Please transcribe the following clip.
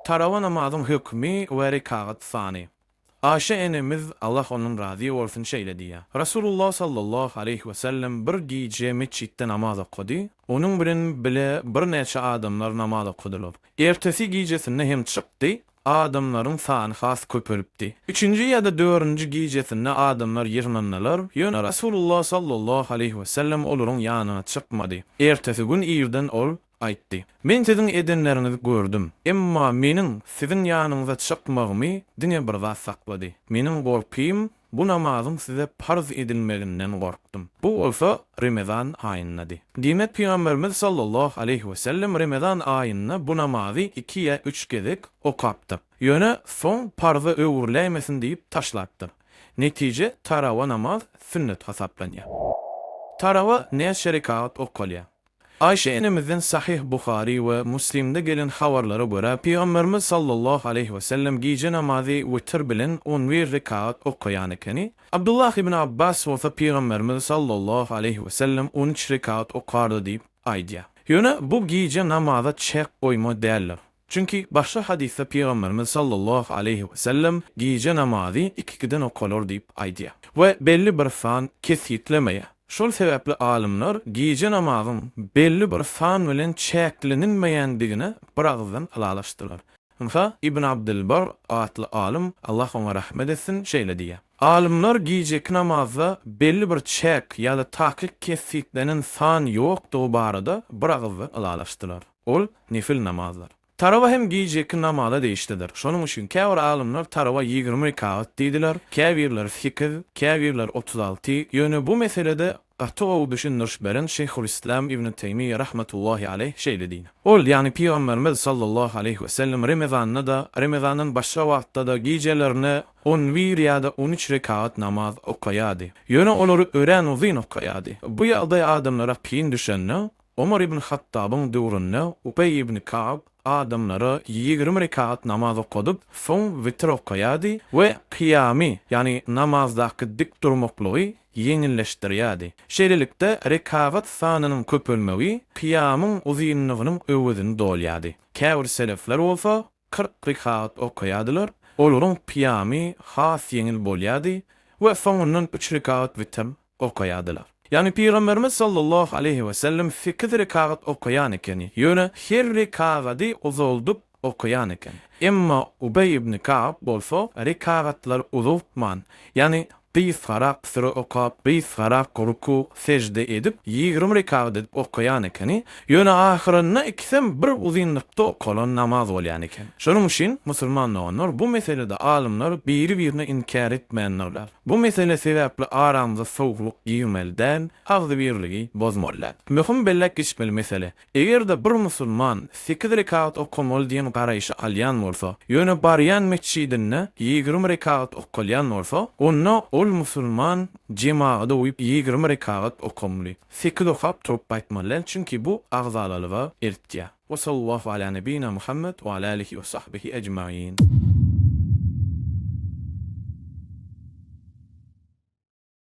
Tarawa namazın hükmü we rekaat sany. Aşe enemiz Allah onun razı olsun şeýle diýär. Rasulullah sallallahu aleyhi we sellem bir giýje mesçitde namaz okudy. Onun bilen bile bir neçe adamlar namaz okudylar. Ertesi giýjesinde hem çykdy. Adamların sany has köpelipdi. 3-nji ýa-da 4-nji giýjesinde adamlar ýyrnandylar. Ýöne Rasulullah sallallahu aleyhi we sellem olaryň ýanyna çykmady. Ertesi gün ýerden ol aýtdy. Men siziň edenlerinizi gördüm. Emma meniň siziň ýanyňyza çykmagymy diňe bir zat saklady. Meniň gorpym bu namazyň size farz edilmelinden gorkdum. Bu olsa Ramazan aýyndy. Diýmek Peygamberimiz sallallahu aleyhi we sellem Ramazan aýyna bu namazy 2 ýa 3 gezek okapdy. Ýöne son farzy öwürlämesin diýip taşlatdy. Netije tarawa namaz sünnet hasaplanýar. Tarawa neçe rekat okulýar? Ayşe enemizden Sahih Buhari we Muslim'de gelen habarlara göre Peygamberimiz sallallahu aleyhi ve sellem giýje namazy witr bilen 11 rekat okuyan ekeni. Abdullah ibn Abbas we Peygamberimiz sallallahu aleyhi ve sellem 13 rekat okardy diýip aýdýar. Ýöne bu giýje namaza çek goýma däldir. Çünki başga hadisde Peygamberimiz sallallahu aleyhi ve sellem giýje namazy 2-den okulur diýip aýdýar. We belli bir fan kesitlemeýär. Şol sebäpli alimler giýje namazyň belli bir fan bilen çäklenilmeýändigine birazdan alalaşdylar. Şonda İbn Abdülbar atly alim Allah ona rahmet etsin şeýle diýär. Alimler giýjek namazda belli bir çäk ýa-da tahkik kesitlenen fan ýokdugy barada birazdan alalaşdylar. Ol nifil namazlar. Tarawa hem giýjek namazda değiştidir. Şonuň üçin käbir alimler tarawa 20 rekat diýdiler, käbirler 8, käbirler 36. Ýöne bu meselede Ahtow düşünürşberen Şeyhülislam İbn Teymiyye rahmetullahi aleyh şeýle diýär. Ol ýani Peygamberimiz sallallahu aleyhi we sellem Ramazanda da Ramazanyň başga wagtda da giýjelerine 11 ýa-da 13 rekat namaz okaýady. Ýöne olary ören uzyn okaýady. Bu ýalda adamlara piň düşenne Umar ibn Hattabyň döwründe Ubey ibn Ka'b adamlara 20 rekat namaz okudyp soň witr okaýady we kıyamy ýani namazdaky dik durmaklygy ýeňilleşdirýärdi. Şeýlelikde rekat sanynyň köpelmegi kıyamyň uzynlygynyň öwüdini dolýardy. Käbir selefler bolsa 40 rekat okaýadylar. Olaryň kıyamy has ýeňil bolýardy we soňundan 3 rekat witr okaýadylar. Yani Peygamberimiz sallallahu aleyhi ve sellem 8 rekat okuyan ekeni. Ýöne her rekatdy uzoldup okuyan eken. Emma Ubey ibn Ka'b bolsa rekatlar uzultman. Yani bir farak sıra okap, bir farak ruku secde edip 20 rekat edip okuyan ekeni. Ýöne ahyrynda ikisem bir uzynlykda okulan namaz bolýan eken. Şonuň üçin musulmanlar bu meselede alimler biri-birine inkar etmeýänler. Bu mesele sebäpli aramyzda sowluk giýmelden agzy birligi bozmalar. Möhüm bellek geçmeli mesele. Egerde bir musulman 8 rekat okumaly diýen garaýşy alýan bolsa, ýöne barýan mesçidinde 20 rekat okulýan bolsa, onda ol musulman cemaada uýup 20 rekat okumaly. 8 okap turup aýtmaly, çünki bu agzalalyga ertýär. Ve sallallahu ala nebina Muhammed ve ala alihi ve sahbihi ecmaîn.